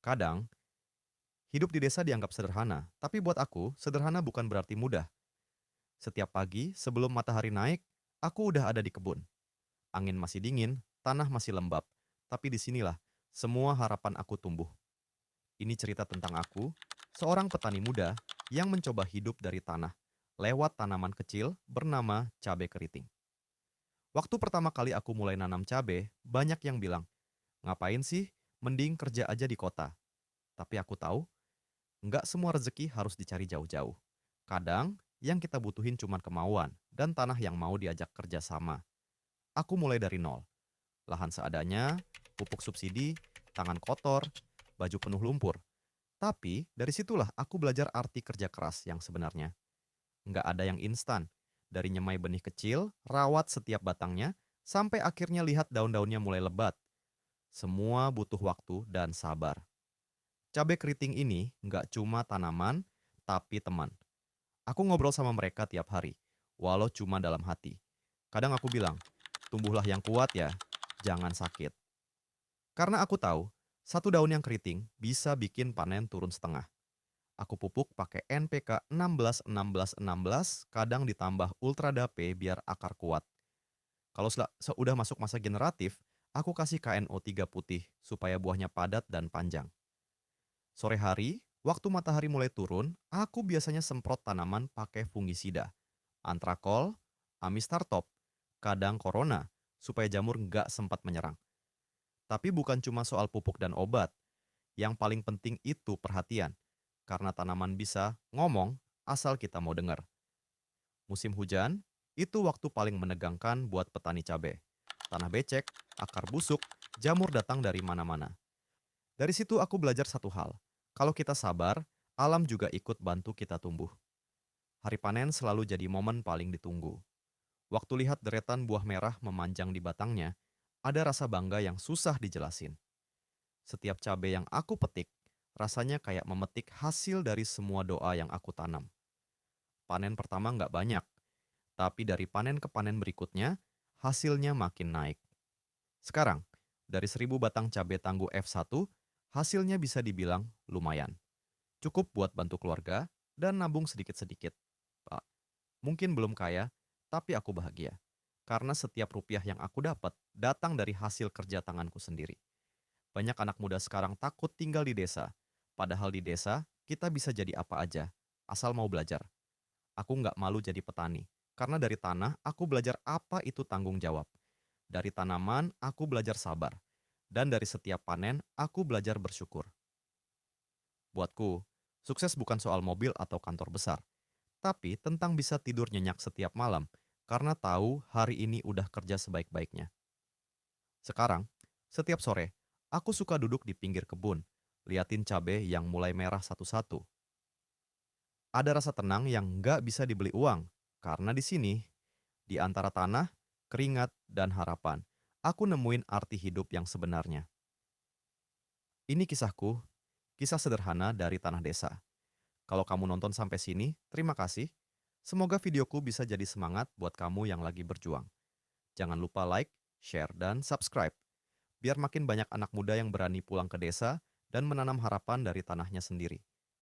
Kadang, hidup di desa dianggap sederhana, tapi buat aku, sederhana bukan berarti mudah. Setiap pagi, sebelum matahari naik, aku udah ada di kebun. Angin masih dingin, tanah masih lembab, tapi disinilah semua harapan aku tumbuh. Ini cerita tentang aku, seorang petani muda yang mencoba hidup dari tanah lewat tanaman kecil bernama cabai keriting. Waktu pertama kali aku mulai nanam cabai, banyak yang bilang, ngapain sih, mending kerja aja di kota. Tapi aku tahu, nggak semua rezeki harus dicari jauh-jauh. Kadang, yang kita butuhin cuma kemauan dan tanah yang mau diajak kerja sama. Aku mulai dari nol. Lahan seadanya, pupuk subsidi, tangan kotor, baju penuh lumpur. Tapi, dari situlah aku belajar arti kerja keras yang sebenarnya. Nggak ada yang instan. Dari nyemai benih kecil, rawat setiap batangnya, sampai akhirnya lihat daun-daunnya mulai lebat. Semua butuh waktu dan sabar. Cabai keriting ini nggak cuma tanaman, tapi teman. Aku ngobrol sama mereka tiap hari, walau cuma dalam hati. Kadang aku bilang, tumbuhlah yang kuat ya, jangan sakit. Karena aku tahu, satu daun yang keriting bisa bikin panen turun setengah. Aku pupuk pakai NPK 16-16-16, kadang ditambah Ultra Dape biar akar kuat. Kalau udah masuk masa generatif, aku kasih KNO3 putih supaya buahnya padat dan panjang. Sore hari, waktu matahari mulai turun, aku biasanya semprot tanaman pakai fungisida, antrakol, amistartop, kadang corona, supaya jamur nggak sempat menyerang. Tapi bukan cuma soal pupuk dan obat, yang paling penting itu perhatian, karena tanaman bisa ngomong asal kita mau dengar. Musim hujan, itu waktu paling menegangkan buat petani cabai. Tanah becek, akar busuk, jamur datang dari mana-mana. Dari situ aku belajar satu hal. Kalau kita sabar, alam juga ikut bantu kita tumbuh. Hari panen selalu jadi momen paling ditunggu. Waktu lihat deretan buah merah memanjang di batangnya, ada rasa bangga yang susah dijelasin. Setiap cabai yang aku petik, rasanya kayak memetik hasil dari semua doa yang aku tanam. Panen pertama nggak banyak, tapi dari panen ke panen berikutnya, hasilnya makin naik. Sekarang, dari 1.000 batang cabai tangguh F1, hasilnya bisa dibilang lumayan. Cukup buat bantu keluarga dan nabung sedikit-sedikit. Pak, mungkin belum kaya, tapi aku bahagia. Karena setiap rupiah yang aku dapat datang dari hasil kerja tanganku sendiri. Banyak anak muda sekarang takut tinggal di desa. Padahal di desa, kita bisa jadi apa aja, asal mau belajar. Aku nggak malu jadi petani. Karena dari tanah, aku belajar apa itu tanggung jawab. Dari tanaman, aku belajar sabar. Dan dari setiap panen, aku belajar bersyukur. Buatku, sukses bukan soal mobil atau kantor besar, tapi tentang bisa tidur nyenyak setiap malam karena tahu hari ini udah kerja sebaik-baiknya. Sekarang, setiap sore, aku suka duduk di pinggir kebun, liatin cabai yang mulai merah satu-satu. Ada rasa tenang yang nggak bisa dibeli uang, karena di sini, di antara tanah, keringat, dan harapan, aku nemuin arti hidup yang sebenarnya. Ini kisahku, kisah sederhana dari tanah desa. Kalau kamu nonton sampai sini, terima kasih. Semoga videoku bisa jadi semangat buat kamu yang lagi berjuang. Jangan lupa like, share, dan subscribe, biar makin banyak anak muda yang berani pulang ke desa dan menanam harapan dari tanahnya sendiri.